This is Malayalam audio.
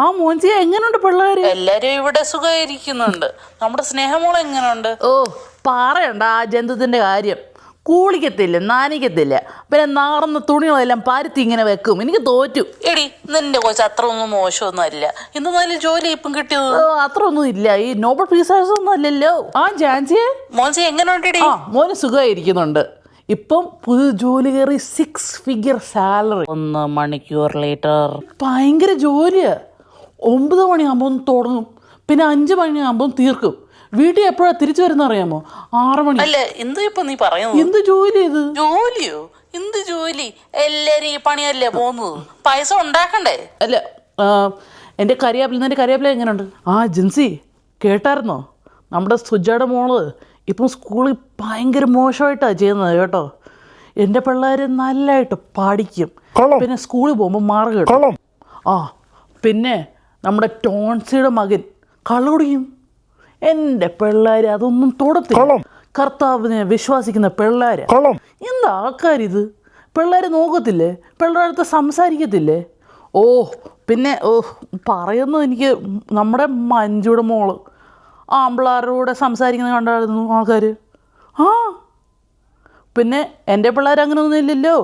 ആ മോൻസി എങ്ങനെയുണ്ട് പിള്ളേര്? എല്ലാരും ഇവിടെ സുഖമായിരിക്കുന്നുണ്ട്. നമ്മുടെ സ്നേഹമോൾ എങ്ങനെയുണ്ട്? ഓ പറയണ്ട ആ ജന്തുത്തിന്റെ കാര്യം. കൂളിക്കത്തില്ല, നാനിക്കത്തില്ല, പിന്നെ നാർന്ന തുണികളെല്ലാം പരുത്തി ഇങ്ങനെ വെക്കും. എനിക്ക് തോറ്റു. എടി നിന്റെ കൊച്ചു അത്ര ഒന്നും മോശമൊന്നും അല്ല. ഇന്ന് നല്ല ജോലി ഇപ്പം കിട്ടിയത്. അത്ര ഒന്നും ഇല്ല, ഈ നോബൽ പീസേഴ്സ് ഒന്നും അല്ലല്ലോ. ആ ജാൻസിയെ മോൻസി എങ്ങനെയുണ്ടെടി? ആ മോന് സുഖമായിരിക്കുന്നുണ്ട്. ഇപ്പം പുതിയ ജോലി കയറി 6 ഫിഗർ സാലറി. 1 മണിക്കൂർ ലേറ്റർ. ഭയങ്കര ജോലിയാ. 9 മണിയാകുമ്പോൾ തുടങ്ങും, പിന്നെ 5 മണിയാകുമ്പോൾ തീർക്കും. വീട്ടിൽ എപ്പോഴാ തിരിച്ചു വരുന്ന അറിയാമോ? 6 മണി. അല്ല എന്ത് ഇപ്പൊ നീ പറയുന്നത്? എന്ത് ജോലി ഇത്? ജോലിയോ? എന്ത് ജോലി? എല്ലാരും ഈ പണിയല്ലേ പോകുന്നത്. പൈസ ഉണ്ടാക്കണ്ടേ? അല്ല എൻ്റെ കരിയാപ്പില എങ്ങനെയുണ്ട്? ആ ജിൻസി കേട്ടായിരുന്നോ? നമ്മുടെ സുജയുടെ മോള് ഇപ്പം സ്കൂളിൽ ഭയങ്കര മോശമായിട്ടാണ് ചെയ്യുന്നത് കേട്ടോ. എൻ്റെ പിള്ളേർ നല്ലതായിട്ട് പഠിക്കും, പിന്നെ സ്കൂളിൽ പോകുമ്പോൾ മാർക്ക് കിട്ടും. ആ പിന്നെ നമ്മുടെ ടോൺസിയുടെ മകൻ കള്ളു കുടിക്കും. എൻ്റെ പിള്ളേർ അതൊന്നും തൊടത്തില്ല. കർത്താവിനെ വിശ്വസിക്കുന്ന പിള്ളേർ. എന്താ ആൾക്കാരിത്? പിള്ളേർ നോക്കത്തില്ലേ? പിള്ളേരുടെ അടുത്ത് സംസാരിക്കത്തില്ലേ? ഓ പിന്നെ പറയുന്നത് എനിക്ക് നമ്മുടെ മഞ്ജുയുടെ മോള് ആമ്പിള്ളേരുടെ കൂടെ സംസാരിക്കുന്നത് കണ്ടായിരുന്നു ആൾക്കാർ. ആ പിന്നെ എൻ്റെ പിള്ളേർ അങ്ങനെ ഒന്നും ഇല്ലല്ലോ.